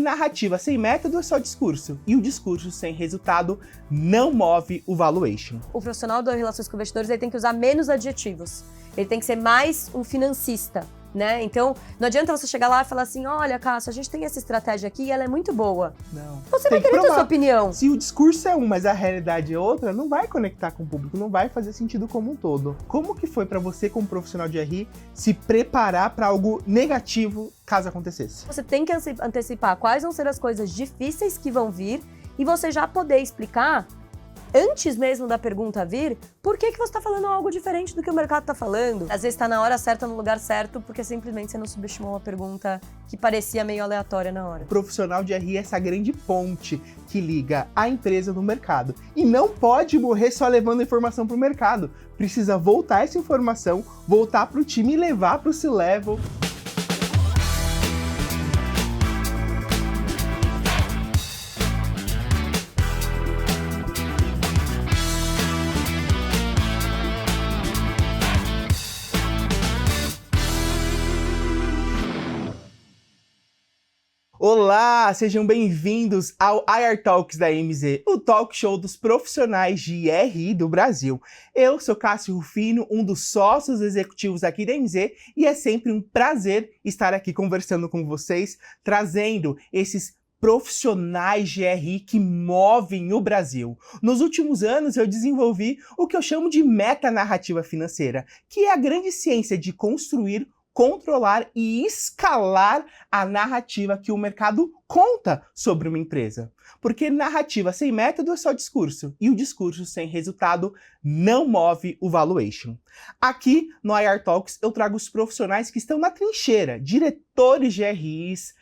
narrativa sem método é só discurso, e o discurso sem resultado não move o valuation. O profissional das relações com investidores ele tem que usar menos adjetivos, ele tem que ser mais um financista, né? Então, não adianta você chegar lá e falar assim, olha, Cássio, a gente tem essa estratégia aqui e ela é muito boa. Não. Você vai querer ter sua opinião. Se o discurso é um, mas a realidade é outra, não vai conectar com o público, não vai fazer sentido como um todo. Como que foi pra você, como profissional de RI, se preparar pra algo negativo caso acontecesse? Você tem que antecipar quais vão ser as coisas difíceis que vão vir e você já poder explicar, antes mesmo da pergunta vir, por que você está falando algo diferente do que o mercado está falando. Às vezes está na hora certa, no lugar certo, porque simplesmente você não subestimou uma pergunta que parecia meio aleatória na hora. O profissional de RI é essa grande ponte que liga a empresa no mercado. E não pode morrer só levando informação para o mercado. Precisa voltar essa informação, voltar para o time e levar para o C-Level. Olá, sejam bem-vindos ao IR Talks da MZ, o talk show dos profissionais de RI do Brasil. Eu sou Cássio Rufino, um dos sócios executivos aqui da MZ, e é sempre um prazer estar aqui conversando com vocês, trazendo esses profissionais de RI que movem o Brasil. Nos últimos anos eu desenvolvi o que eu chamo de metanarrativa financeira, que é a grande ciência de construir, controlar e escalar a narrativa que o mercado conta sobre uma empresa. Porque narrativa sem método é só discurso, e o discurso sem resultado não move o valuation. Aqui no IR Talks eu trago os profissionais que estão na trincheira, diretores de RIs,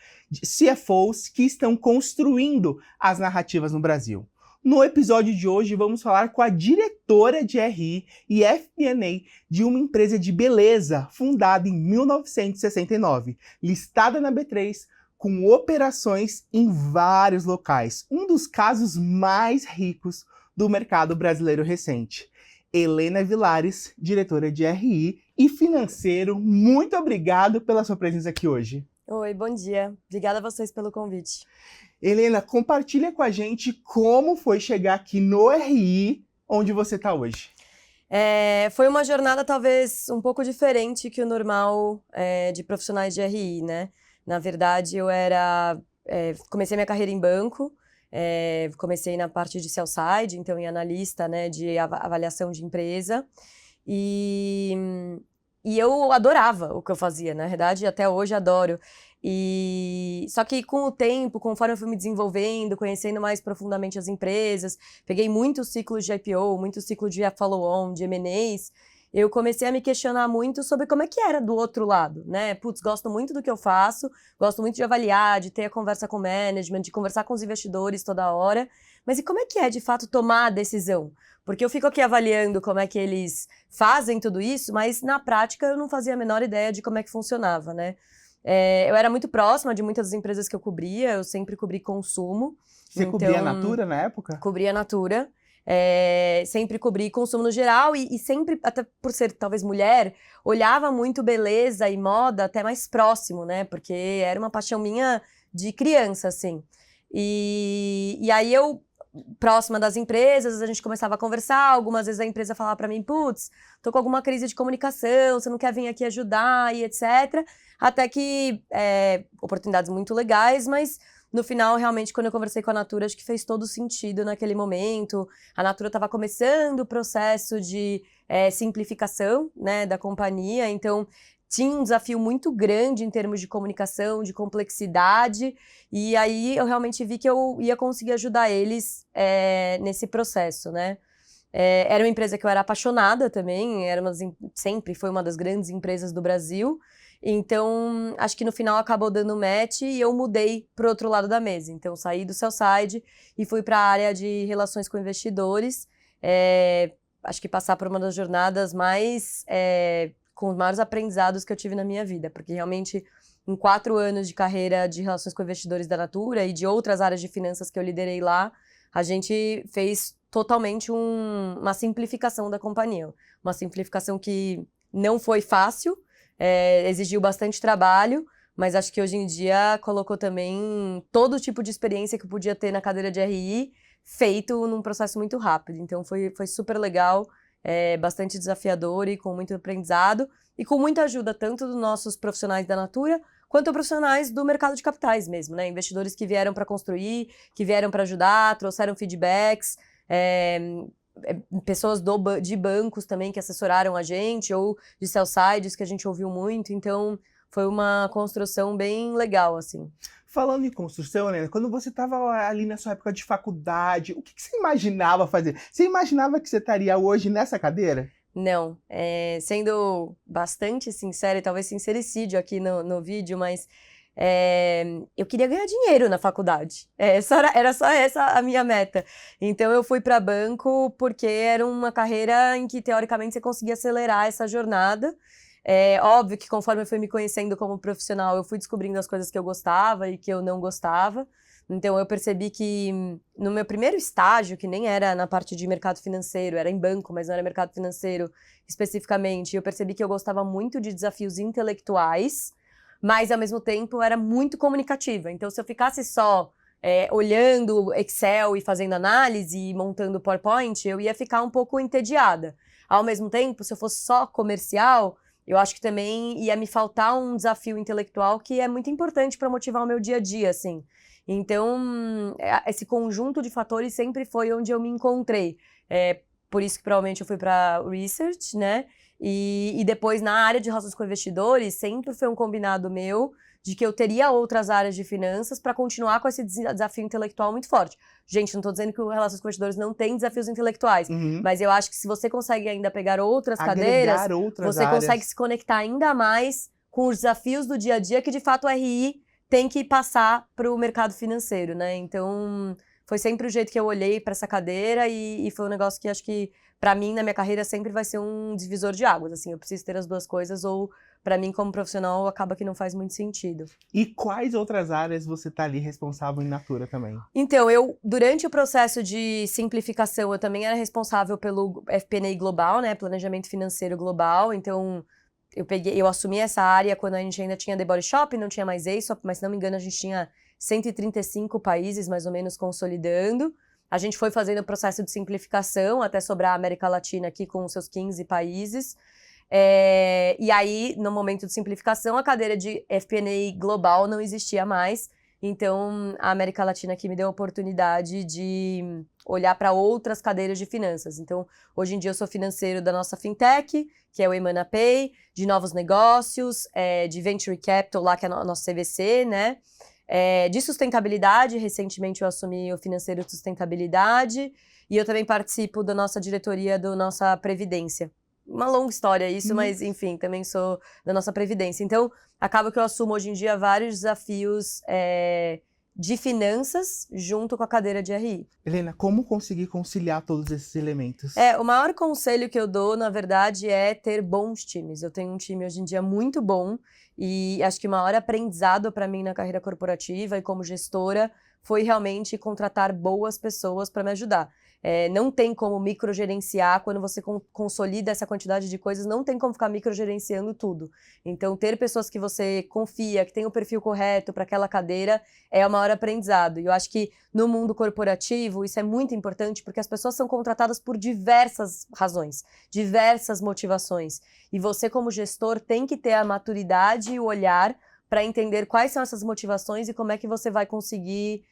CFOs que estão construindo as narrativas no Brasil. No episódio de hoje, vamos falar com a diretora de RI e FP&A de uma empresa de beleza fundada em 1969, listada na B3, com operações em vários locais. Um dos casos mais ricos do mercado brasileiro recente. Helena Vilares, diretora de RI e financeiro, muito obrigado pela sua presença aqui hoje. Oi, bom dia. Obrigada a vocês pelo convite. Helena, compartilha com a gente como foi chegar aqui no RI, onde você está hoje. Foi uma jornada talvez um pouco diferente que o normal de profissionais de RI, né? Na verdade, eu comecei minha carreira em banco, comecei na parte de sell side, então em analista, né, de avaliação de empresa, e eu adorava o que eu fazia, na verdade, até hoje adoro. Só que com o tempo, conforme eu fui me desenvolvendo, conhecendo mais profundamente as empresas, peguei muitos ciclos de IPO, muitos ciclos de follow-on, de M&As, eu comecei a me questionar muito sobre como é que era do outro lado, né? Putz, gosto muito do que eu faço, gosto muito de avaliar, de ter a conversa com o management, de conversar com os investidores toda hora, mas e como é que é, de fato, tomar a decisão? Porque eu fico aqui avaliando como é que eles fazem tudo isso, mas na prática eu não fazia a menor ideia de como é que funcionava, né? Eu era muito próxima de muitas das empresas que eu cobria, eu sempre cobri consumo. Você cobria a Natura na época? Cobria a Natura, sempre cobri consumo no geral e sempre, até por ser talvez mulher, olhava muito beleza e moda até mais próximo, né? Porque era uma paixão minha de criança, assim. E aí eu, próxima das empresas, a gente começava a conversar, algumas vezes a empresa falava pra mim, putz, tô com alguma crise de comunicação, você não quer vir aqui ajudar e etc. Até que, oportunidades muito legais, mas no final, realmente, quando eu conversei com a Natura, acho que fez todo sentido naquele momento. A Natura estava começando o processo de simplificação, né, da companhia, então tinha um desafio muito grande em termos de comunicação, de complexidade, e aí eu realmente vi que eu ia conseguir ajudar eles nesse processo, né? Era uma empresa que eu era apaixonada também, sempre foi uma das grandes empresas do Brasil, então acho que no final acabou dando match e eu mudei para o outro lado da mesa. Então saí do sell side e fui para a área de relações com investidores, acho que passar por uma das jornadas com os maiores aprendizados que eu tive na minha vida, porque realmente em 4 anos de carreira de relações com investidores da Natura e de outras áreas de finanças que eu liderei lá, a gente fez totalmente uma simplificação da companhia. Uma simplificação que não foi fácil, exigiu bastante trabalho, mas acho que hoje em dia colocou também todo tipo de experiência que eu podia ter na cadeira de RI, feito num processo muito rápido. Então foi super legal, bastante desafiador e com muito aprendizado, e com muita ajuda tanto dos nossos profissionais da Natura, quanto profissionais do mercado de capitais mesmo, né? Investidores que vieram para construir, que vieram para ajudar, trouxeram feedbacks, pessoas de bancos também que assessoraram a gente, ou de sell-sides que a gente ouviu muito, então foi uma construção bem legal, assim. Falando em construção, né? Quando você estava ali na sua época de faculdade, o que você imaginava fazer? Você imaginava que você estaria hoje nessa cadeira? Não, sendo bastante sincera, e talvez sincericídio aqui no vídeo, mas eu queria ganhar dinheiro na faculdade. Era só essa a minha meta. Então eu fui para banco porque era uma carreira em que, teoricamente, você conseguia acelerar essa jornada. Óbvio que conforme eu fui me conhecendo como profissional, eu fui descobrindo as coisas que eu gostava e que eu não gostava. Então eu percebi que no meu primeiro estágio, que nem era na parte de mercado financeiro, era em banco, mas não era mercado financeiro especificamente, eu percebi que eu gostava muito de desafios intelectuais, mas ao mesmo tempo era muito comunicativa. Então se eu ficasse só olhando Excel e fazendo análise e montando PowerPoint, eu ia ficar um pouco entediada. Ao mesmo tempo, se eu fosse só comercial, eu acho que também ia me faltar um desafio intelectual que é muito importante para motivar o meu dia a dia, assim. Então, esse conjunto de fatores sempre foi onde eu me encontrei. Por isso que provavelmente eu fui para Research, né? E depois, na área de relações com investidores, sempre foi um combinado meu de que eu teria outras áreas de finanças para continuar com esse desafio intelectual muito forte. Gente, não estou dizendo que o Relações com Investidores não tem desafios intelectuais, mas eu acho que se você consegue ainda pegar outras cadeiras, você consegue se conectar ainda mais com os desafios do dia a dia que, de fato, o RI tem que passar para o mercado financeiro, né? Então, foi sempre o jeito que eu olhei para essa cadeira e foi um negócio que acho que, para mim, na minha carreira, sempre vai ser um divisor de águas. Assim, eu preciso ter as duas coisas ou, para mim, como profissional, acaba que não faz muito sentido. E quais outras áreas você está ali responsável em Natura também? Então, durante o processo de simplificação, eu também era responsável pelo FP&A global, né? Planejamento financeiro global. Então, eu assumi essa área quando a gente ainda tinha The Body Shop, não tinha mais Aesop, mas se não me engano a gente tinha 135 países mais ou menos consolidando. A gente foi fazendo o processo de simplificação até sobrar a América Latina aqui com os seus 15 países. E aí, no momento de simplificação, a cadeira de FP&A global não existia mais. Então, a América Latina aqui me deu a oportunidade de olhar para outras cadeiras de finanças. Então, hoje em dia eu sou financeiro da nossa fintech, que é o Emana Pay, de novos negócios, de Venture Capital, lá que é a nossa CVC, né? De sustentabilidade, recentemente eu assumi o financeiro de sustentabilidade, e eu também participo da nossa diretoria da nossa Previdência. Uma longa história isso, mas enfim, também sou da nossa Previdência. Então, acaba que eu assumo hoje em dia vários desafios de finanças junto com a cadeira de RI. Helena, como conseguir conciliar todos esses elementos? O maior conselho que eu dou, na verdade, é ter bons times. Eu tenho um time hoje em dia muito bom e acho que o maior aprendizado para mim na carreira corporativa e como gestora foi realmente contratar boas pessoas para me ajudar. Não tem como microgerenciar quando você consolida essa quantidade de coisas, não tem como ficar microgerenciando tudo. Então, ter pessoas que você confia, que tem o perfil correto para aquela cadeira, é o maior aprendizado. E eu acho que no mundo corporativo isso é muito importante porque as pessoas são contratadas por diversas razões, diversas motivações. E você, como gestor, tem que ter a maturidade e o olhar para entender quais são essas motivações e como é que você vai conseguir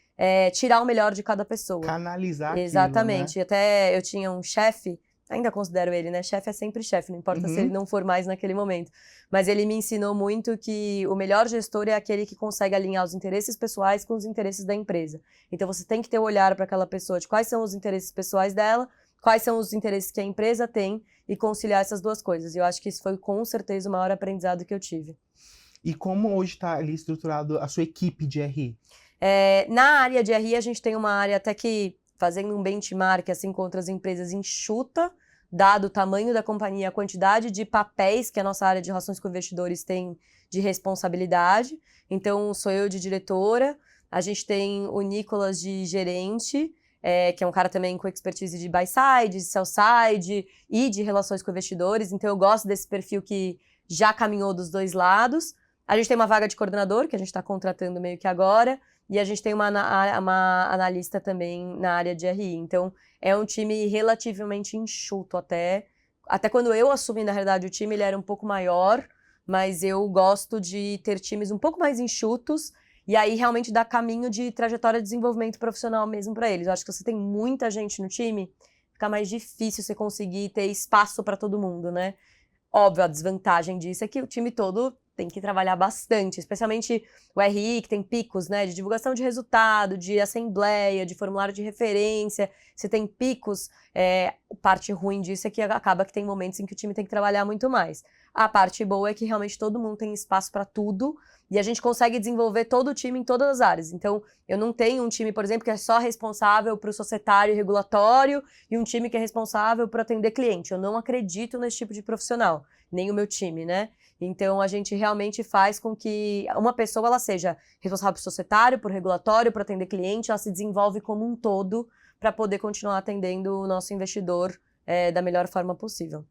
tirar o melhor de cada pessoa. Canalizar Exatamente. aquilo, né? Até eu tinha um chefe, ainda considero ele, né? Chefe é sempre chefe, não importa se ele não for mais naquele momento. Mas ele me ensinou muito que o melhor gestor é aquele que consegue alinhar os interesses pessoais com os interesses da empresa. Então você tem que ter o olhar para aquela pessoa de quais são os interesses pessoais dela, quais são os interesses que a empresa tem e conciliar essas duas coisas. E eu acho que isso foi com certeza o maior aprendizado que eu tive. E como hoje está ali estruturado a sua equipe de RI? Na área de RI, a gente tem uma área até que, fazendo um benchmark assim, com outras empresas, enxuta, dado o tamanho da companhia, a quantidade de papéis que a nossa área de relações com investidores tem de responsabilidade. Então, sou eu de diretora, a gente tem o Nicolas de gerente, que é um cara também com expertise de buy-side, de sell-side e de relações com investidores. Então, eu gosto desse perfil que já caminhou dos dois lados. A gente tem uma vaga de coordenador, que a gente está contratando meio que agora, e a gente tem uma analista também na área de RI. Então, é um time relativamente enxuto até. Até quando eu assumi, na realidade, o time, ele era um pouco maior, mas eu gosto de ter times um pouco mais enxutos, e aí realmente dá caminho de trajetória de desenvolvimento profissional mesmo para eles. Eu acho que você tem muita gente no time, fica mais difícil você conseguir ter espaço para todo mundo, né? Óbvio, a desvantagem disso é que o time todo tem que trabalhar bastante, especialmente o RI, que tem picos, né, de divulgação de resultado, de assembleia, de formulário de referência. Você tem picos, parte ruim disso é que acaba que tem momentos em que o time tem que trabalhar muito mais. A parte boa é que realmente todo mundo tem espaço para tudo e a gente consegue desenvolver todo o time em todas as áreas. Então, eu não tenho um time, por exemplo, que é só responsável para o societário e regulatório e um time que é responsável por atender cliente. Eu não acredito nesse tipo de profissional, nem o meu time, né? Então, a gente realmente faz com que uma pessoa ela seja responsável por societário, por regulatório, por atender cliente, ela se desenvolve como um todo para poder continuar atendendo o nosso investidor da melhor forma possível.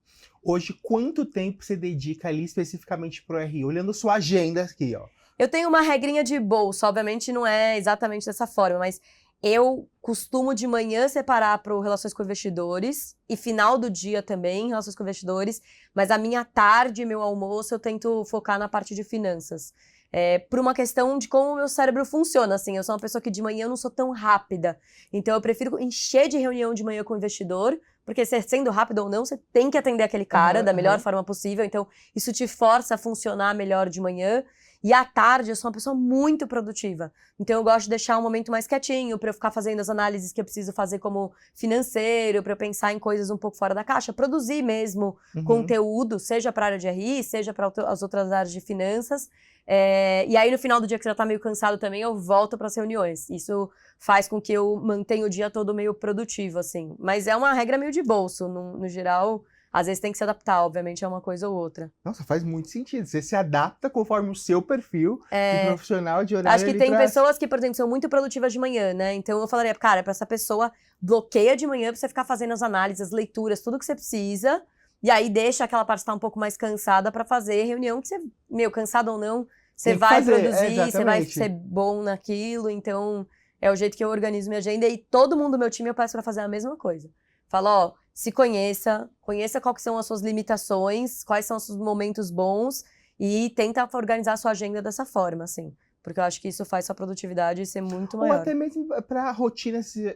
Hoje, quanto tempo você dedica ali especificamente pro RI? Olhando sua agenda aqui, ó. Eu tenho uma regrinha de bolsa, obviamente não é exatamente dessa forma, mas eu costumo de manhã separar para relações com investidores e final do dia também, relações com investidores, mas a minha tarde, meu almoço, eu tento focar na parte de finanças. Por uma questão de como o meu cérebro funciona, assim, eu sou uma pessoa que de manhã eu não sou tão rápida, então eu prefiro encher de reunião de manhã com o investidor, porque sendo rápido ou não, você tem que atender aquele cara da melhor forma possível, então isso te força a funcionar melhor de manhã. E à tarde eu sou uma pessoa muito produtiva. Então eu gosto de deixar um momento mais quietinho para eu ficar fazendo as análises que eu preciso fazer como financeiro, para eu pensar em coisas um pouco fora da caixa, produzir mesmo conteúdo, seja para a área de RI, seja para as outras áreas de finanças. E aí no final do dia que você já tá meio cansado também, eu volto para as reuniões. Isso faz com que eu mantenha o dia todo meio produtivo, assim. Mas é uma regra meio de bolso, no geral. Às vezes tem que se adaptar, obviamente, é uma coisa ou outra. Nossa, faz muito sentido. Você se adapta conforme o seu perfil de profissional de horário. Acho que tem pessoas que, por exemplo, são muito produtivas de manhã, né? Então eu falaria, cara, pra essa pessoa, bloqueia de manhã pra você ficar fazendo as análises, as leituras, tudo que você precisa. E aí deixa aquela parte estar um pouco mais cansada pra fazer reunião que você, cansado ou não, você vai produzir, você vai ser bom naquilo. Então é o jeito que eu organizo minha agenda. E todo mundo do meu time eu peço pra fazer a mesma coisa. Falo, ó, se conheça quais são as suas limitações, quais são os seus momentos bons e tenta organizar a sua agenda dessa forma, assim. Porque eu acho que isso faz sua produtividade ser muito maior. Ou até mesmo para a rotina, se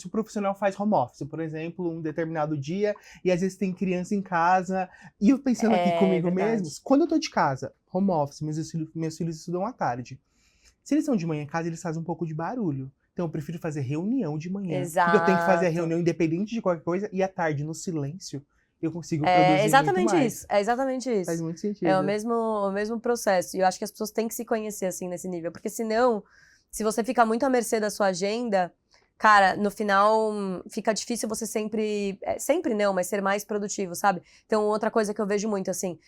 o profissional faz home office, por exemplo, um determinado dia, e às vezes tem criança em casa. E eu pensando aqui comigo mesmo, quando eu tô de casa, home office, meus filhos estudam à tarde. Se eles estão de manhã em casa, eles fazem um pouco de barulho. Então eu prefiro fazer reunião de manhã. Exato. Porque eu tenho que fazer a reunião independente de qualquer coisa, e à tarde, no silêncio, eu consigo produzir exatamente muito mais. isso. É exatamente isso. Faz muito sentido. É o mesmo processo. E eu acho que as pessoas têm que se conhecer, assim, nesse nível. Porque senão, se você fica muito à mercê da sua agenda, cara, no final fica difícil você sempre não, mas ser mais produtivo, sabe? Então, outra coisa que eu vejo muito, assim,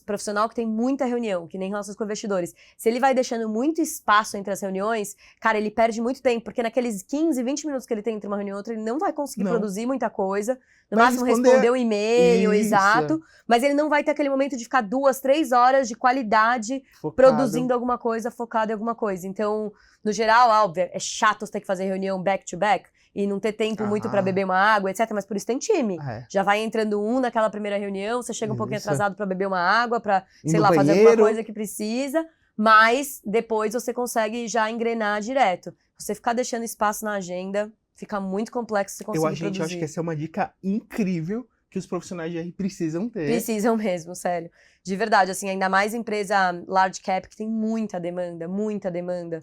profissional que tem muita reunião, que nem relações com investidores, se ele vai deixando muito espaço entre as reuniões, cara, ele perde muito tempo, porque naqueles 15, 20 minutos que ele tem entre uma reunião e outra, ele não vai conseguir produzir muita coisa, no máximo responder um e-mail, exato, mas ele não vai ter aquele momento de ficar 2, 3 horas de qualidade produzindo alguma coisa, focado em alguma coisa. Então, no geral, óbvio, é chato você ter que fazer reunião back-to-back e não ter tempo muito pra beber uma água, etc. Mas por isso tem time. Já vai entrando naquela primeira reunião, você chega um pouquinho atrasado pra beber uma água, pra, sei lá, fazer alguma coisa que precisa. Mas depois você consegue já engrenar direto. Você ficar deixando espaço na agenda, fica muito complexo você conseguir produzir. Eu acho que essa é uma dica incrível que os profissionais de RI precisam ter. Precisam mesmo, sério. De verdade, assim, ainda mais empresa large cap, que tem muita demanda, muita demanda.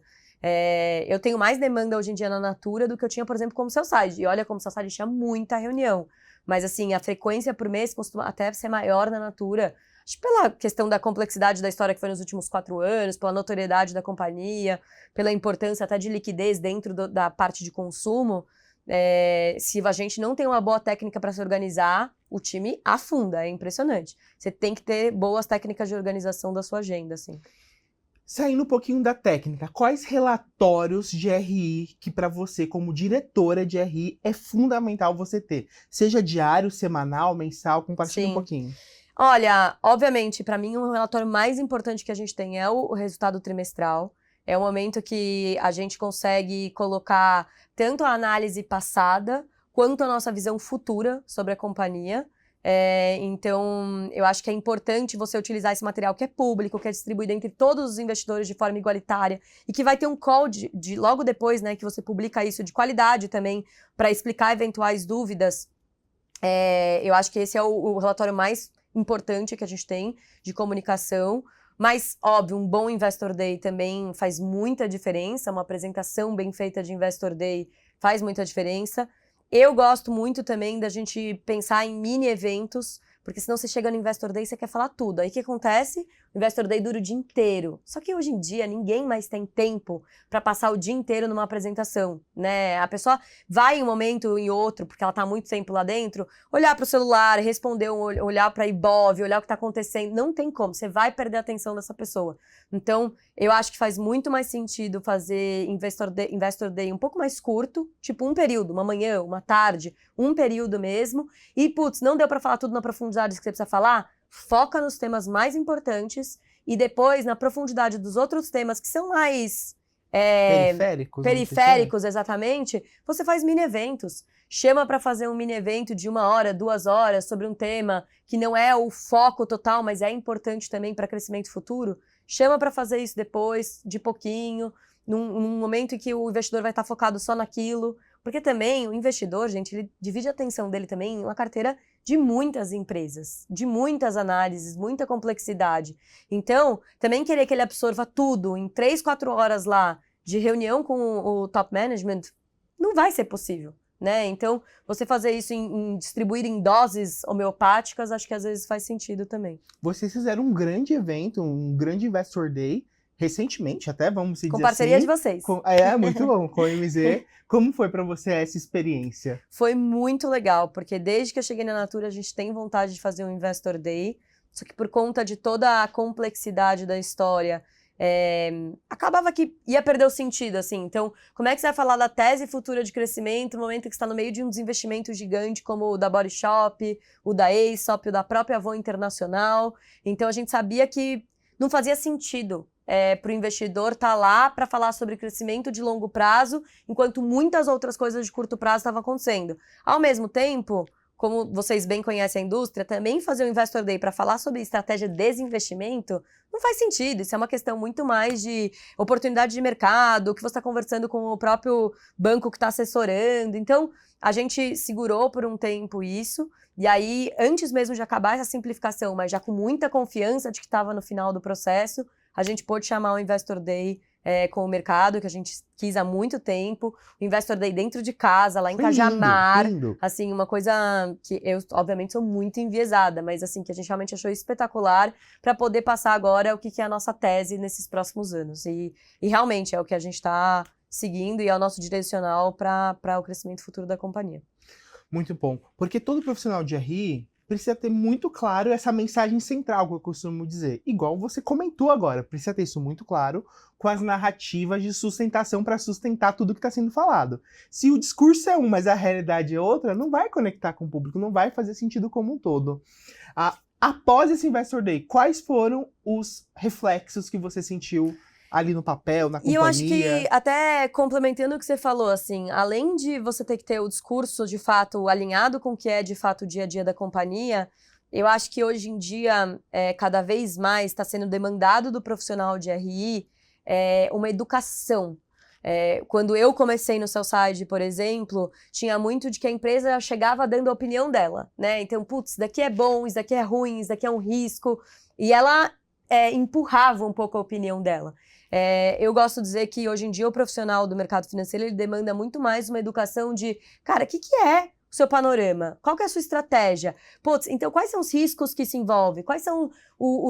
Eu tenho mais demanda hoje em dia na Natura do que eu tinha, por exemplo, como Sell-Side. E olha, como Sell-Side tinha muita reunião. Mas, assim, a frequência por mês costuma até ser maior na Natura. Acho que pela questão da complexidade da história que foi nos últimos 4 anos, pela notoriedade da companhia, pela importância até de liquidez dentro da parte de consumo. Se a gente não tem uma boa técnica para se organizar, o time afunda, é impressionante. Você tem que ter boas técnicas de organização da sua agenda, assim. Saindo um pouquinho da técnica, quais relatórios de RI que para você, como diretora de RI, é fundamental você ter? Seja diário, semanal, mensal, compartilha um pouquinho. Olha, obviamente, para mim, o relatório mais importante que a gente tem é o resultado trimestral. É o momento que a gente consegue colocar tanto a análise passada, quanto a nossa visão futura sobre a companhia. Então, eu acho que é importante você utilizar esse material que é público, que é distribuído entre todos os investidores de forma igualitária e que vai ter um call logo depois, né, que você publica isso, de qualidade também, para explicar eventuais dúvidas. Eu acho que esse é o relatório mais importante que a gente tem de comunicação. Mas, óbvio, um bom Investor Day também faz muita diferença, uma apresentação bem feita de Investor Day faz muita diferença. Eu gosto muito também da gente pensar em mini eventos, porque senão você chega no Investor Day e você quer falar tudo. Aí o que acontece? O Investor Day dura o dia inteiro. Só que hoje em dia ninguém mais tem tempo para passar o dia inteiro numa apresentação, né? A pessoa vai em um momento em outro, porque ela tá há muito tempo lá dentro, olhar para o celular, responder, olhar para a Ibov, olhar o que tá acontecendo. Não tem como, você vai perder a atenção dessa pessoa. Então, eu acho que faz muito mais sentido fazer Investor Day um pouco mais curto, tipo um período, uma manhã, uma tarde, um período mesmo. E, putz, não deu para falar tudo na profundidade que você precisa falar? Foca nos temas mais importantes e depois na profundidade dos outros temas que são mais periféricos, exatamente, você faz mini eventos. Chama para fazer um mini evento de 1 hora, 2 horas sobre um tema que não é o foco total, mas é importante também para crescimento futuro. Chama para fazer isso depois, de pouquinho, num momento em que o investidor vai estar focado só naquilo. Porque também o investidor, gente, ele divide a atenção dele também em uma carteira de muitas empresas, de muitas análises, muita complexidade. Então, também querer que ele absorva tudo em 3, 4 horas lá de reunião com o top management, não vai ser possível, né? Então, você fazer isso distribuir em doses homeopáticas, acho que às vezes faz sentido também. Vocês fizeram um grande evento, um grande Investor Day, recentemente até, vamos dizer assim. Com parceria de vocês. Muito bom, com o MZ. Como foi para você essa experiência? Foi muito legal, porque desde que eu cheguei na Natura, a gente tem vontade de fazer um Investor Day, só que por conta de toda a complexidade da história, acabava que ia perder o sentido, assim. Então, como é que você vai falar da tese futura de crescimento no momento que você está no meio de um desinvestimento gigante como o da Body Shop, o da Aesop, o da própria Avon Internacional? Então, a gente sabia que não fazia sentido para o investidor estar lá para falar sobre crescimento de longo prazo, enquanto muitas outras coisas de curto prazo estavam acontecendo. Ao mesmo tempo, como vocês bem conhecem a indústria, também fazer um Investor Day para falar sobre estratégia de desinvestimento não faz sentido. Isso é uma questão muito mais de oportunidade de mercado, que você está conversando com o próprio banco que está assessorando. Então, a gente segurou por um tempo isso, e aí, antes mesmo de acabar essa simplificação, mas já com muita confiança de que estava no final do processo, a gente pôde chamar o Investor Day com o mercado, que a gente quis há muito tempo. O Investor Day dentro de casa, lá em Cajamar. Lindo. Assim, uma coisa que eu, obviamente, sou muito enviesada, mas assim, que a gente realmente achou espetacular para poder passar agora o que é a nossa tese nesses próximos anos. E realmente é o que a gente está seguindo e é o nosso direcional para o crescimento futuro da companhia. Muito bom. Porque todo profissional de RI precisa ter muito claro essa mensagem central, que eu costumo dizer. Igual você comentou agora, precisa ter isso muito claro com as narrativas de sustentação para sustentar tudo que está sendo falado. Se o discurso é um, mas a realidade é outra, não vai conectar com o público, não vai fazer sentido como um todo. Após esse Investor Day, quais foram os reflexos que você sentiu ali no papel, na companhia? E eu acho que, até complementando o que você falou, assim, além de você ter que ter o discurso, de fato, alinhado com o que é, de fato, o dia a dia da companhia, eu acho que hoje em dia, cada vez mais, está sendo demandado do profissional de RI uma educação. Quando eu comecei no Sell-Side, por exemplo, tinha muito de que a empresa chegava dando a opinião dela, né? Então, putz, isso daqui é bom, isso daqui é ruim, isso daqui é um risco. E ela empurrava um pouco a opinião dela. Eu gosto de dizer que hoje em dia o profissional do mercado financeiro ele demanda muito mais uma educação de, cara, o que é o seu panorama? Qual que é a sua estratégia? Putz, então quais são os riscos que se envolvem? Quais são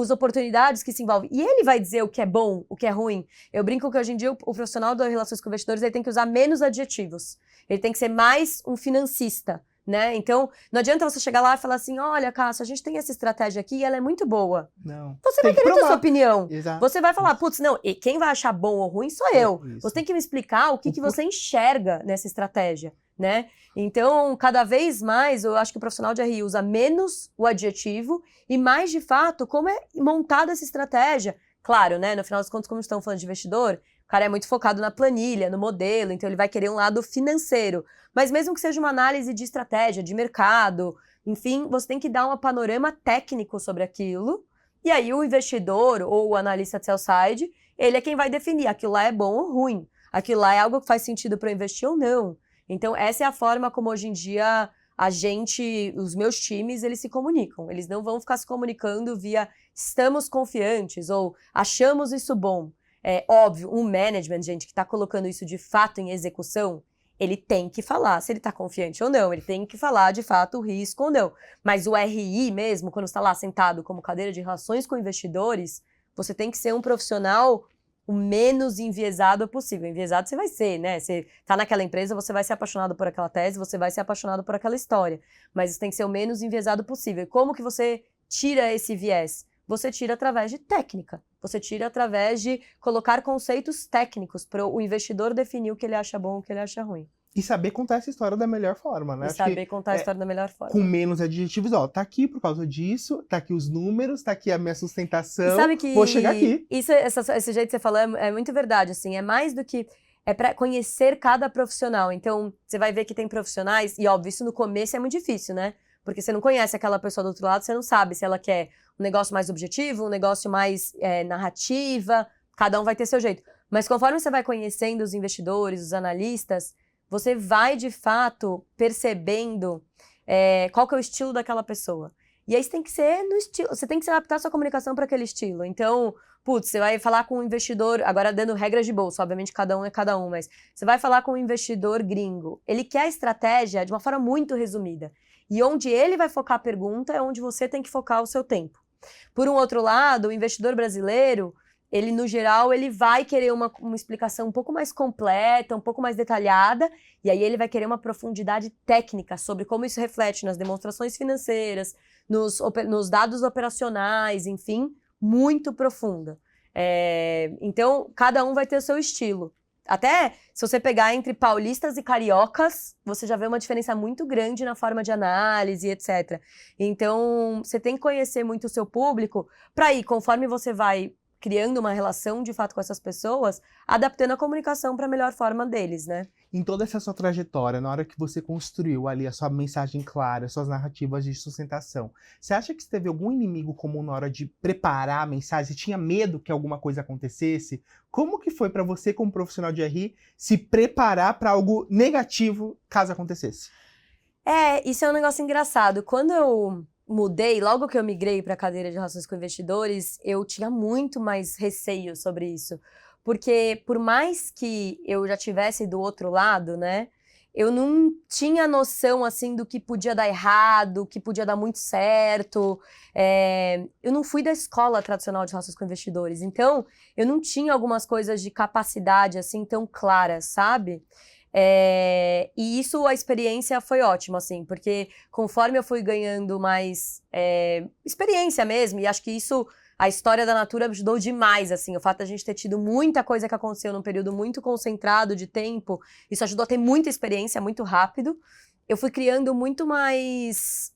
as oportunidades que se envolvem? E ele vai dizer o que é bom, o que é ruim. Eu brinco que hoje em dia o profissional das relações com investidores ele tem que usar menos adjetivos. Ele tem que ser mais um financista. Né? Então, não adianta você chegar lá e falar assim, olha, Cássio, a gente tem essa estratégia aqui e ela é muito boa. Não. Você vai querer ter sua opinião. Exato. Você vai falar, putz, não, e quem vai achar bom ou ruim sou eu. Isso. Você tem que me explicar o que você enxerga nessa estratégia. né? Então, cada vez mais, eu acho que o profissional de RI usa menos o adjetivo e mais, de fato, como é montada essa estratégia. Claro, né? No final das contas, como estamos falando de investidor, o cara é muito focado na planilha, no modelo, então ele vai querer um lado financeiro. Mas mesmo que seja uma análise de estratégia, de mercado, enfim, você tem que dar um panorama técnico sobre aquilo. E aí o investidor ou o analista de sell-side, ele é quem vai definir aquilo lá é bom ou ruim. Aquilo lá é algo que faz sentido para eu investir ou não. Então, essa é a forma como hoje em dia os meus times, eles se comunicam. Eles não vão ficar se comunicando via estamos confiantes ou achamos isso bom. É óbvio, um management, gente, que está colocando isso de fato em execução, ele tem que falar se ele está confiante ou não. Ele tem que falar, de fato, o risco ou não. Mas o RI mesmo, quando está lá sentado como cadeira de relações com investidores, você tem que ser um profissional o menos enviesado possível. Enviesado você vai ser, né? Você tá naquela empresa, você vai ser apaixonado por aquela tese, você vai ser apaixonado por aquela história. Mas você tem que ser o menos enviesado possível. E como que você tira esse viés? Você tira através de técnica. Você tira através de colocar conceitos técnicos para o investidor definir o que ele acha bom e o que ele acha ruim. E saber contar essa história da melhor forma, né? E saber contar a história da melhor forma. Com menos adjetivos, ó, tá aqui por causa disso, tá aqui os números, tá aqui a minha sustentação, e sabe que vou chegar aqui. Esse jeito que você falou é muito verdade, assim, é mais do que... É para conhecer cada profissional. Então, você vai ver que tem profissionais, e óbvio, isso no começo é muito difícil, né? Porque você não conhece aquela pessoa do outro lado, você não sabe se ela quer um negócio mais objetivo, um negócio mais narrativa, cada um vai ter seu jeito. Mas conforme você vai conhecendo os investidores, os analistas, você vai, de fato, percebendo qual que é o estilo daquela pessoa. E aí você tem que ser no estilo, você tem que se adaptar a sua comunicação para aquele estilo. Então, putz, você vai falar com um investidor, agora dando regras de bolsa, obviamente cada um é cada um, mas você vai falar com um investidor gringo. Ele quer a estratégia de uma forma muito resumida. E onde ele vai focar a pergunta é onde você tem que focar o seu tempo. Por um outro lado, o investidor brasileiro, ele, no geral, ele vai querer uma explicação um pouco mais completa, um pouco mais detalhada, e aí ele vai querer uma profundidade técnica sobre como isso reflete nas demonstrações financeiras, nos dados operacionais, enfim, muito profunda. Então, cada um vai ter o seu estilo. Até se você pegar entre paulistas e cariocas, você já vê uma diferença muito grande na forma de análise, etc. Então, você tem que conhecer muito o seu público para ir, conforme você vai criando uma relação de fato com essas pessoas, adaptando a comunicação para a melhor forma deles, né? Em toda essa sua trajetória, na hora que você construiu ali a sua mensagem clara, suas narrativas de sustentação, você acha que você teve algum inimigo comum na hora de preparar a mensagem? Você tinha medo que alguma coisa acontecesse? Como que foi para você, como profissional de RI, se preparar para algo negativo caso acontecesse? Isso é um negócio engraçado. Quando eu mudei, logo que eu migrei para a cadeira de relações com investidores, eu tinha muito mais receio sobre isso. Porque por mais que eu já tivesse do outro lado, né, eu não tinha noção, assim, do que podia dar errado, o que podia dar muito certo. Eu não fui da escola tradicional de relações com investidores, então eu não tinha algumas coisas de capacidade, assim, tão claras, sabe? E isso, a experiência foi ótima, assim, porque conforme eu fui ganhando mais experiência mesmo, e acho que isso, a história da Natura ajudou demais, assim, o fato da gente ter tido muita coisa que aconteceu num período muito concentrado de tempo, isso ajudou a ter muita experiência, muito rápido. Eu fui criando muito mais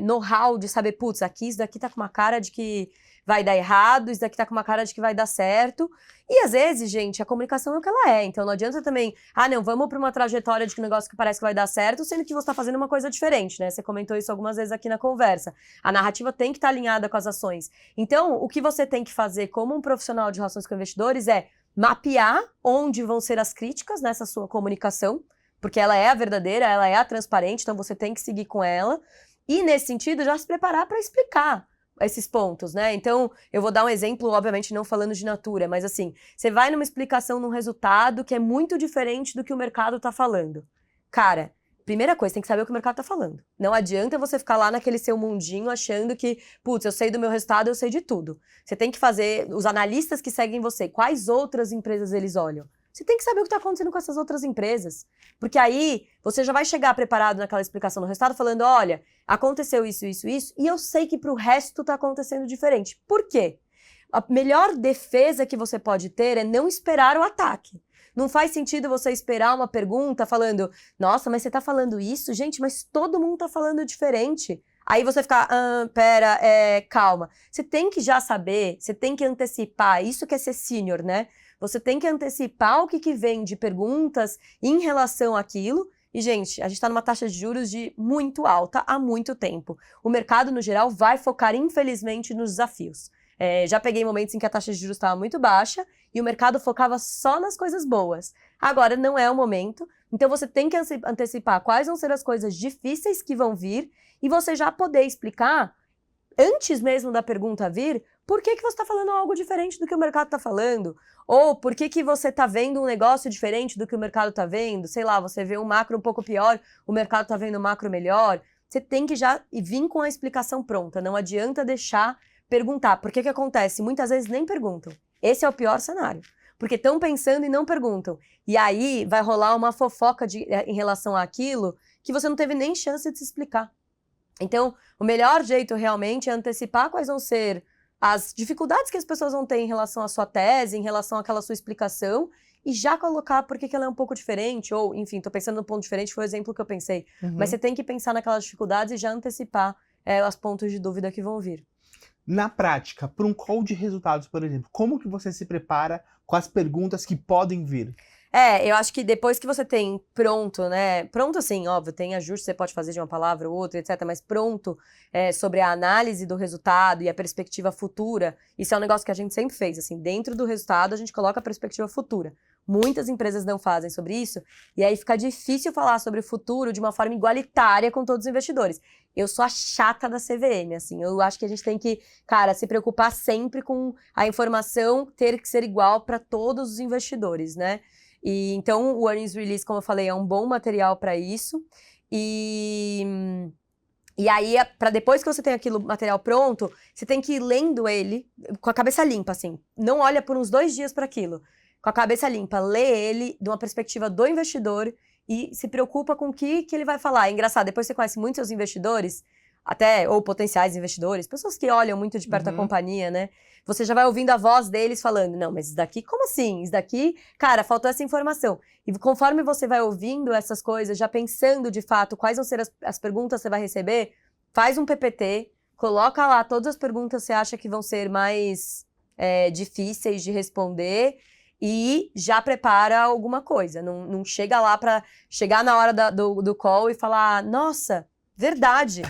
know-how de saber, putz, aqui isso daqui tá com uma cara de que vai dar errado, isso daqui tá com uma cara de que vai dar certo. E às vezes, gente, a comunicação é o que ela é. Então não adianta também, não, vamos pra uma trajetória de que um negócio que parece que vai dar certo, sendo que você tá fazendo uma coisa diferente, né? Você comentou isso algumas vezes aqui na conversa. A narrativa tem que estar alinhada com as ações. Então, o que você tem que fazer como um profissional de relações com investidores é mapear onde vão ser as críticas nessa sua comunicação, porque ela é a verdadeira, ela é a transparente, então você tem que seguir com ela. E, nesse sentido, já se preparar para explicar esses pontos, né? Então, eu vou dar um exemplo, obviamente não falando de Natura, mas assim, você vai numa explicação num resultado que é muito diferente do que o mercado tá falando. Cara, primeira coisa, tem que saber o que o mercado tá falando. Não adianta você ficar lá naquele seu mundinho achando que, putz, eu sei do meu resultado, eu sei de tudo. Você tem que fazer, os analistas que seguem você, quais outras empresas eles olham? Você tem que saber o que está acontecendo com essas outras empresas. Porque aí, você já vai chegar preparado naquela explicação do resultado, falando, olha, aconteceu isso, isso, isso, e eu sei que para o resto está acontecendo diferente. Por quê? A melhor defesa que você pode ter é não esperar o ataque. Não faz sentido você esperar uma pergunta falando, nossa, mas você tá falando isso? Gente, mas todo mundo tá falando diferente. Aí você fica, pera, calma. Você tem que já saber, você tem que antecipar, isso que é ser sênior, né? Você tem que antecipar o que vem de perguntas em relação àquilo. E, gente, a gente está numa taxa de juros de muito alta há muito tempo. O mercado, no geral, vai focar, infelizmente, nos desafios. Já peguei momentos em que a taxa de juros estava muito baixa e o mercado focava só nas coisas boas. Agora não é o momento, então você tem que antecipar quais vão ser as coisas difíceis que vão vir e você já poder explicar, antes mesmo da pergunta vir, por que você está falando algo diferente do que o mercado está falando? Ou por que você está vendo um negócio diferente do que o mercado está vendo? Sei lá, você vê um macro um pouco pior, o mercado está vendo um macro melhor. Você tem que já vir com a explicação pronta, não adianta deixar perguntar. Por que acontece? Muitas vezes nem perguntam. Esse é o pior cenário. Porque estão pensando e não perguntam. E aí vai rolar uma fofoca em relação àquilo que você não teve nem chance de se explicar. Então, o melhor jeito realmente é antecipar quais vão ser as dificuldades que as pessoas vão ter em relação à sua tese, em relação àquela sua explicação, e já colocar por que ela é um pouco diferente, ou, enfim, tô pensando num ponto diferente, foi o exemplo que eu pensei. Mas você tem que pensar naquelas dificuldades e já antecipar os pontos de dúvida que vão vir. Na prática, para um call de resultados, por exemplo, como que você se prepara com as perguntas que podem vir? Eu acho que depois que você tem pronto, né? Pronto assim, óbvio, tem ajustes que você pode fazer de uma palavra ou outra, etc. Mas pronto sobre a análise do resultado e a perspectiva futura. Isso é um negócio que a gente sempre fez, assim. Dentro do resultado, a gente coloca a perspectiva futura. Muitas empresas não fazem sobre isso. E aí fica difícil falar sobre o futuro de uma forma igualitária com todos os investidores. Eu sou a chata da CVM, assim. Eu acho que a gente tem que, cara, se preocupar sempre com a informação ter que ser igual para todos os investidores, né? E então o Earnings Release, como eu falei, é um bom material para isso. E aí, para depois que você tem aquele material pronto, você tem que ir lendo ele com a cabeça limpa, assim. Não olha por uns 2 dias para aquilo. Com a cabeça limpa, lê ele de uma perspectiva do investidor e se preocupa com o que ele vai falar. É engraçado, depois você conhece muitos seus investidores, até, ou potenciais investidores, pessoas que olham muito de perto a companhia, né? Você já vai ouvindo a voz deles falando, não, mas isso daqui, como assim? Isso daqui, cara, faltou essa informação. E conforme você vai ouvindo essas coisas, já pensando de fato quais vão ser as perguntas que você vai receber, faz um PPT, coloca lá todas as perguntas que você acha que vão ser mais difíceis de responder e já prepara alguma coisa. Não chega lá para chegar na hora do call e falar, nossa, verdade.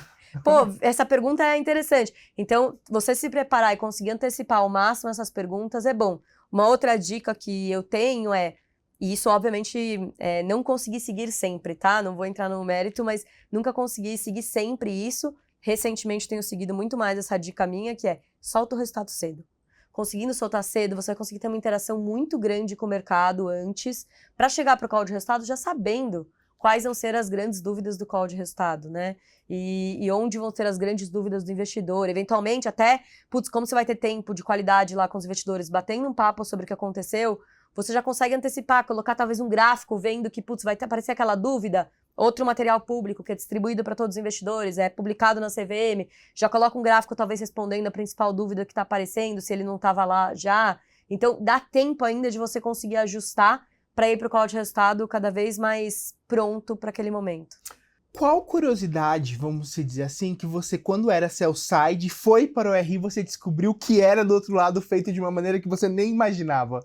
Pô, essa pergunta é interessante. Então, você se preparar e conseguir antecipar ao máximo essas perguntas é bom. Uma outra dica que eu tenho e isso obviamente não consegui seguir sempre, tá? Não vou entrar no mérito, mas nunca consegui seguir sempre isso. Recentemente tenho seguido muito mais essa dica minha, que é solta o resultado cedo. Conseguindo soltar cedo, você vai conseguir ter uma interação muito grande com o mercado antes, para chegar para o call de resultado já sabendo quais vão ser as grandes dúvidas do call de resultado, né? E onde vão ser as grandes dúvidas do investidor. Eventualmente, até, como você vai ter tempo de qualidade lá com os investidores, batendo um papo sobre o que aconteceu, você já consegue antecipar, colocar talvez um gráfico vendo que, vai aparecer aquela dúvida, outro material público que é distribuído para todos os investidores, é publicado na CVM, já coloca um gráfico talvez respondendo a principal dúvida que está aparecendo, se ele não estava lá já. Então, dá tempo ainda de você conseguir ajustar para ir para o call de resultado cada vez mais pronto para aquele momento. Qual curiosidade, vamos dizer assim, que você, quando era sell-side, foi para o RI e você descobriu que era do outro lado feito de uma maneira que você nem imaginava?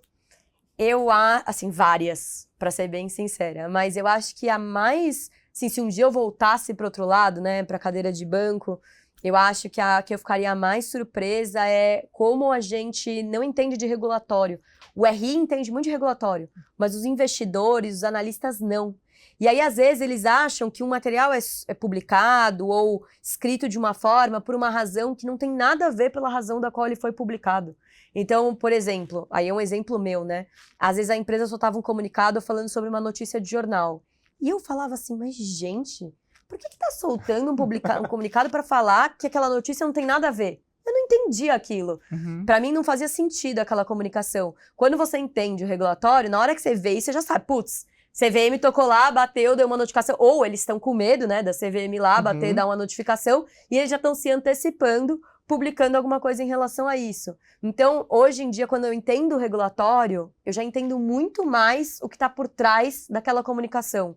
Assim, várias, para ser bem sincera, mas eu acho que a mais, assim, se um dia eu voltasse para o outro lado, né, para a cadeira de banco, eu acho que a que eu ficaria mais surpresa é como a gente não entende de regulatório. O RI entende muito de regulatório, mas os investidores, os analistas não. E aí, às vezes, eles acham que um material é publicado ou escrito de uma forma por uma razão que não tem nada a ver pela razão da qual ele foi publicado. Então, por exemplo, aí é um exemplo meu, né? Às vezes a empresa soltava um comunicado falando sobre uma notícia de jornal. E eu falava assim, mas gente, por que tá soltando um comunicado para falar que aquela notícia não tem nada a ver? Eu não entendi aquilo. Para mim não fazia sentido aquela comunicação. Quando você entende o regulatório, na hora que você vê isso, você já sabe, putz, CVM tocou lá, bateu, deu uma notificação. Ou eles estão com medo, né, da CVM lá, bater, dar uma notificação, e eles já estão se antecipando publicando alguma coisa em relação a isso. Então, hoje em dia, quando eu entendo o regulatório, eu já entendo muito mais o que está por trás daquela comunicação.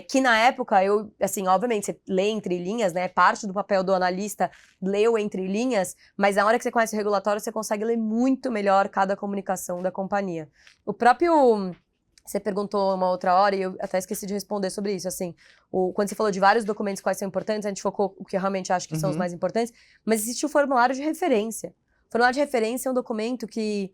Que na época, assim, obviamente, você lê entre linhas, né? Parte do papel do analista leu entre linhas, mas na hora que você conhece o regulatório, você consegue ler muito melhor cada comunicação da companhia. O próprio... Você perguntou uma outra hora e eu até esqueci de responder sobre isso, assim, quando você falou de vários documentos quais são importantes, a gente focou o que eu realmente acho que são os mais importantes, mas existe o formulário de referência. O formulário de referência é um documento que,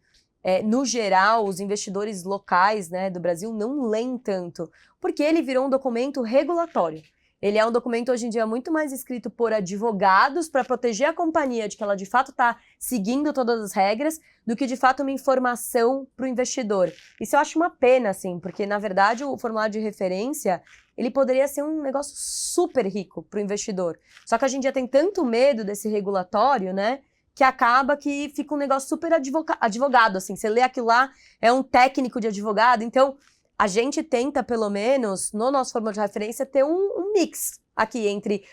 no geral, os investidores locais, né, do Brasil não leem tanto, porque ele virou um documento regulatório. Ele é um documento, hoje em dia, muito mais escrito por advogados para proteger a companhia de que ela, de fato, está seguindo todas as regras, do que, de fato, uma informação para o investidor. Isso eu acho uma pena, assim, porque, na verdade, o formulário de referência, ele poderia ser um negócio super rico para o investidor. Só que a gente já tem tanto medo desse regulatório, né, que acaba que fica um negócio super advogado, assim. Você lê aquilo lá, é um técnico de advogado, então... A gente tenta, pelo menos, no nosso formulário de referência, ter um mix aqui entre,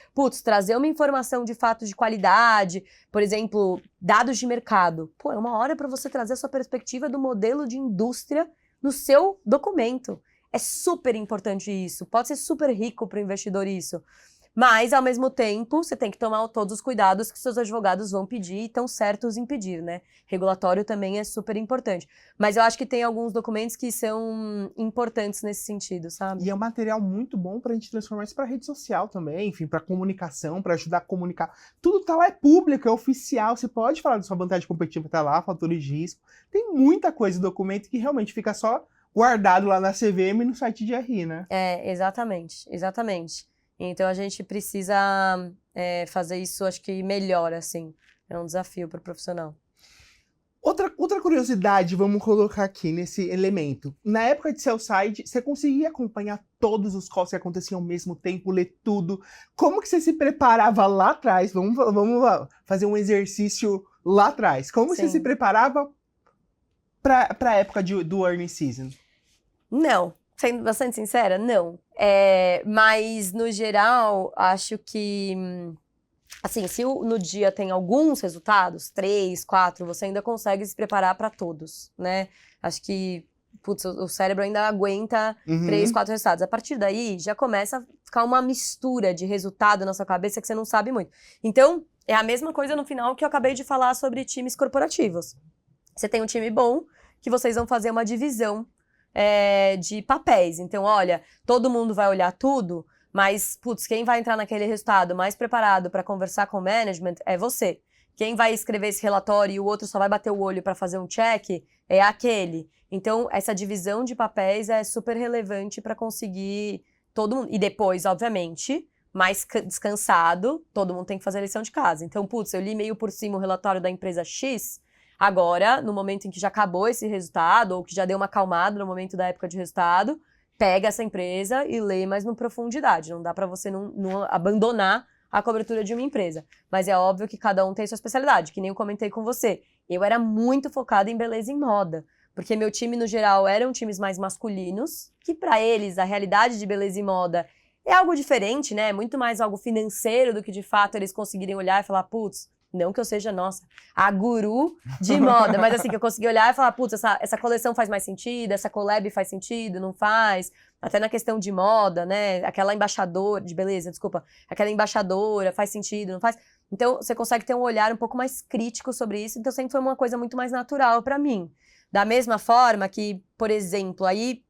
trazer uma informação de fato de qualidade, por exemplo, dados de mercado. É uma hora para você trazer a sua perspectiva do modelo de indústria no seu documento. É super importante isso, pode ser super rico para o investidor isso. Mas, ao mesmo tempo, você tem que tomar todos os cuidados que seus advogados vão pedir e estão certos em pedir, né? Regulatório também é super importante. Mas eu acho que tem alguns documentos que são importantes nesse sentido, sabe? E é um material muito bom pra gente transformar isso pra rede social também, enfim, pra comunicação, pra ajudar a comunicar. Tudo tá lá, é público, é oficial, você pode falar da sua vantagem competitiva, tá lá, fatores de risco. Tem muita coisa no documento que realmente fica só guardado lá na CVM e no site de RI, né? Exatamente. Então, a gente precisa fazer isso, acho que melhor, assim. É um desafio para o profissional. Outra curiosidade, vamos colocar aqui nesse elemento. Na época de sell-side, você conseguia acompanhar todos os calls que aconteciam ao mesmo tempo, ler tudo? Como que você se preparava lá atrás? Vamos lá, fazer um exercício lá atrás. Como você se preparava para a época do earnings season? Não. Sendo bastante sincera, não. Mas, no geral, acho que... Assim, se no dia tem alguns resultados, 3, 4, você ainda consegue se preparar para todos, né? Acho que, o cérebro ainda aguenta 3, 4 resultados. A partir daí, já começa a ficar uma mistura de resultado na sua cabeça que você não sabe muito. Então, é a mesma coisa no final que eu acabei de falar sobre times corporativos. Você tem um time bom, que vocês vão fazer uma divisão de papéis. Então, olha, todo mundo vai olhar tudo, mas, quem vai entrar naquele resultado mais preparado para conversar com o management é você. Quem vai escrever esse relatório e o outro só vai bater o olho para fazer um check é aquele. Então, essa divisão de papéis é super relevante para conseguir todo mundo. E depois, obviamente, mais descansado, todo mundo tem que fazer a lição de casa. Então, eu li meio por cima o relatório da empresa X. Agora, no momento em que já acabou esse resultado, ou que já deu uma acalmada no momento da época de resultado, pega essa empresa e lê mais no profundidade. Não dá para você não abandonar a cobertura de uma empresa. Mas é óbvio que cada um tem sua especialidade, que nem eu comentei com você. Eu era muito focada em beleza e moda, porque meu time, no geral, eram times mais masculinos, que para eles a realidade de beleza e moda é algo diferente, né? Muito mais algo financeiro do que, de fato, eles conseguirem olhar e falar, não que eu seja, a guru de moda, mas assim, que eu consegui olhar e falar, essa coleção faz mais sentido, essa collab faz sentido, não faz? Até na questão de moda, né? Aquela embaixadora, de beleza, desculpa, aquela embaixadora faz sentido, não faz? Então, você consegue ter um olhar um pouco mais crítico sobre isso, então sempre foi uma coisa muito mais natural pra mim. Da mesma forma que, por exemplo, aí,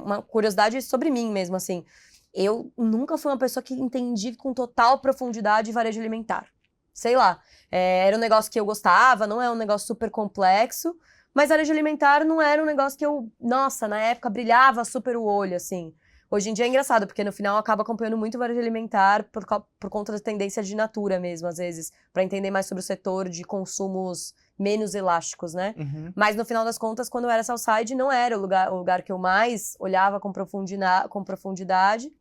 uma curiosidade sobre mim mesmo, assim, eu nunca fui uma pessoa que entendi com total profundidade varejo alimentar. Sei lá, era um negócio que eu gostava, não é um negócio super complexo, mas varejo alimentar não era um negócio que eu, na época brilhava super o olho, assim. Hoje em dia é engraçado, porque no final eu acabo acompanhando muito varejo alimentar por conta da tendência de natura mesmo, às vezes, para entender mais sobre o setor de consumos menos elásticos, né? Mas no final das contas, quando eu era sell-side, não era o lugar que eu mais olhava com profundidade.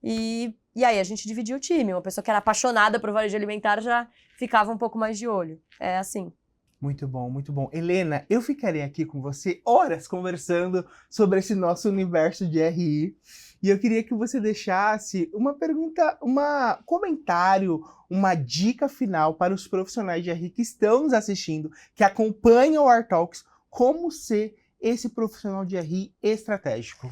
E aí a gente dividia o time. Uma pessoa que era apaixonada por varejo alimentar já ficava um pouco mais de olho. É assim. Muito bom, muito bom. Helena, eu ficarei aqui com você horas conversando sobre esse nosso universo de RI. E eu queria que você deixasse uma pergunta, um comentário, uma dica final para os profissionais de RI que estão nos assistindo, que acompanham o ARTalks, como ser esse profissional de RI estratégico.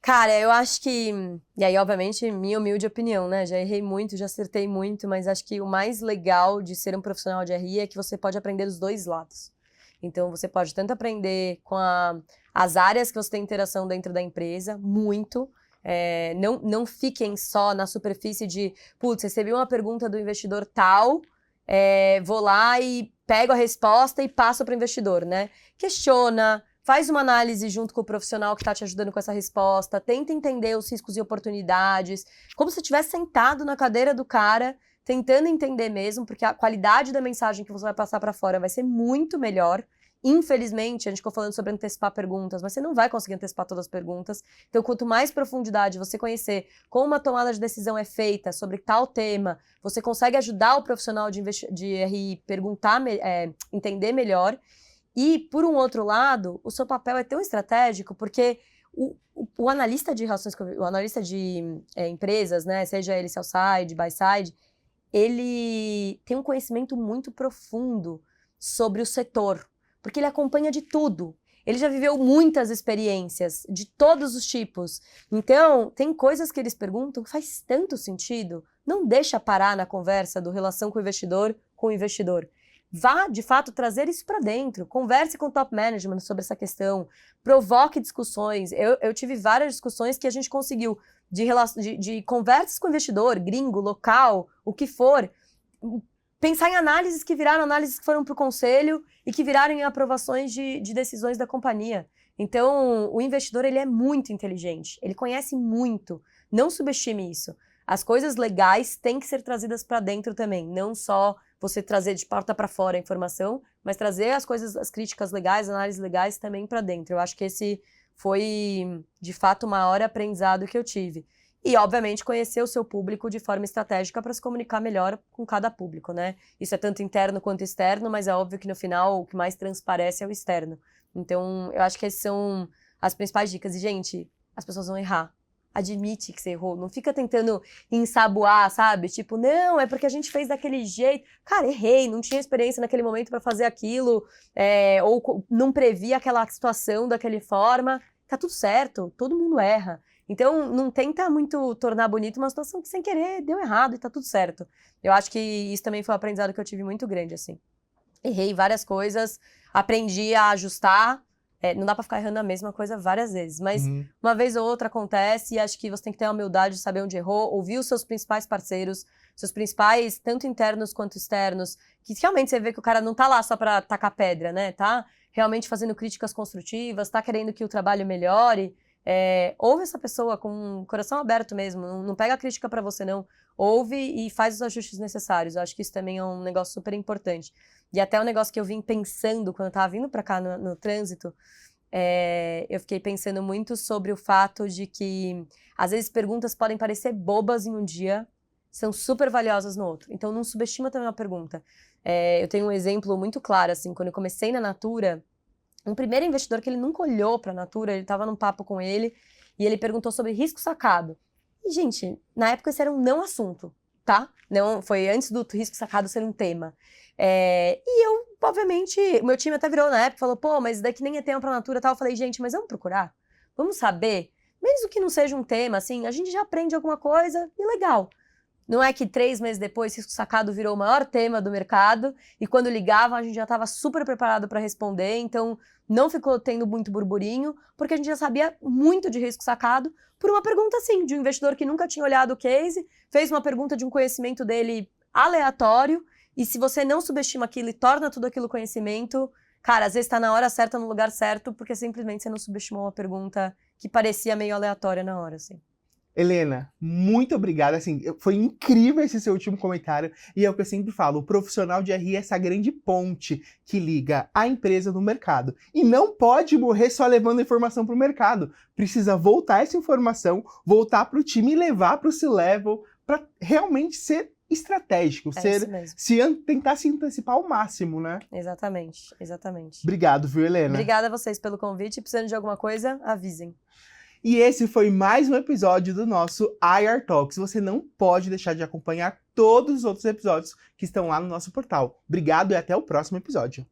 Cara, eu acho que... E aí, obviamente, minha humilde opinião, né? Já errei muito, já acertei muito, mas acho que o mais legal de ser um profissional de RI é que você pode aprender dos dois lados. Então, você pode tanto aprender com as áreas que você tem interação dentro da empresa, muito. Não fiquem só na superfície de, putz, recebi uma pergunta do investidor tal, vou lá e pego a resposta e passo para o investidor, né? Questiona, faz uma análise junto com o profissional que está te ajudando com essa resposta, tenta entender os riscos e oportunidades, como se você estivesse sentado na cadeira do cara, tentando entender mesmo, porque a qualidade da mensagem que você vai passar para fora vai ser muito melhor. Infelizmente, a gente ficou falando sobre antecipar perguntas, mas você não vai conseguir antecipar todas as perguntas. Então, quanto mais profundidade você conhecer como uma tomada de decisão é feita sobre tal tema, você consegue ajudar o profissional de RI perguntar, entender melhor. E, por um outro lado, o seu papel é tão estratégico porque o analista de relações, o analista de empresas, né, seja ele sell-side, buy-side, ele tem um conhecimento muito profundo sobre o setor, porque ele acompanha de tudo. Ele já viveu muitas experiências de todos os tipos. Então, tem coisas que eles perguntam que faz tanto sentido. Não deixa parar na conversa do relação com o investidor. Vá, de fato, trazer isso para dentro. Converse com o top management sobre essa questão. Provoque discussões. Eu tive várias discussões que a gente conseguiu de conversas com o investidor, gringo, local, o que for. Pensar em análises que viraram análises que foram para o conselho e que viraram em aprovações de decisões da companhia. Então, o investidor ele é muito inteligente. Ele conhece muito. Não subestime isso. As coisas legais têm que ser trazidas para dentro também. Não só você trazer de porta para fora a informação, mas trazer as críticas legais, análises legais também para dentro. Eu acho que esse foi, de fato, o maior aprendizado que eu tive. E, obviamente, conhecer o seu público de forma estratégica para se comunicar melhor com cada público, né? Isso é tanto interno quanto externo, mas é óbvio que, no final, o que mais transparece é o externo. Então, eu acho que essas são as principais dicas. E, gente, as pessoas vão errar. Admite que você errou. Não fica tentando ensaboar, sabe? Tipo, não, é porque a gente fez daquele jeito. Cara, errei, não tinha experiência naquele momento para fazer aquilo, ou não previ aquela situação daquela forma. Tá tudo certo, todo mundo erra. Então, não tenta muito tornar bonito uma situação que, sem querer, deu errado e tá tudo certo. Eu acho que isso também foi um aprendizado que eu tive muito grande, assim. Errei várias coisas, aprendi a ajustar. Não dá pra ficar errando a mesma coisa várias vezes, mas uma vez ou outra acontece e acho que você tem que ter a humildade de saber onde errou, ouvir os seus principais parceiros, seus principais, tanto internos quanto externos, que realmente você vê que o cara não tá lá só pra tacar pedra, né? Tá realmente fazendo críticas construtivas, tá querendo que o trabalho melhore. Ouve essa pessoa com o coração aberto mesmo, não pega a crítica pra você não, ouve e faz os ajustes necessários. Eu acho que isso também é um negócio super importante. E até um negócio que eu vim pensando quando eu tava vindo pra cá no trânsito, eu fiquei pensando muito sobre o fato de que às vezes perguntas podem parecer bobas em um dia, são super valiosas no outro. Então não subestima também uma pergunta. Eu tenho um exemplo muito claro, assim, quando eu comecei na Natura, um primeiro investidor que ele nunca olhou para a Natura, ele estava num papo com ele e ele perguntou sobre risco sacado. E, gente, na época esse era um não assunto, tá? Não, foi antes do risco sacado ser um tema. E eu, obviamente, o meu time até virou na época e falou, pô, mas daqui nem é tema para a Natura e tal. Eu falei, gente, mas vamos procurar? Vamos saber? Mesmo que não seja um tema, assim, a gente já aprende alguma coisa e legal. Não é que 3 meses depois, risco sacado virou o maior tema do mercado e quando ligava a gente já estava super preparado para responder, então não ficou tendo muito burburinho, porque a gente já sabia muito de risco sacado por uma pergunta assim, de um investidor que nunca tinha olhado o case, fez uma pergunta de um conhecimento dele aleatório e se você não subestima aquilo e torna tudo aquilo conhecimento, cara, às vezes está na hora certa, no lugar certo, porque simplesmente você não subestimou uma pergunta que parecia meio aleatória na hora, assim. Helena, muito obrigada, assim, foi incrível esse seu último comentário, e é o que eu sempre falo, o profissional de RI é essa grande ponte que liga a empresa no mercado, e não pode morrer só levando informação para o mercado, precisa voltar essa informação, voltar para o time e levar para o C-Level, para realmente ser estratégico, isso mesmo. tentar se antecipar ao máximo, né? Exatamente, exatamente. Obrigado, viu, Helena? Obrigada a vocês pelo convite. Precisando de alguma coisa, avisem. E esse foi mais um episódio do nosso IR Talks. Você não pode deixar de acompanhar todos os outros episódios que estão lá no nosso portal. Obrigado e até o próximo episódio.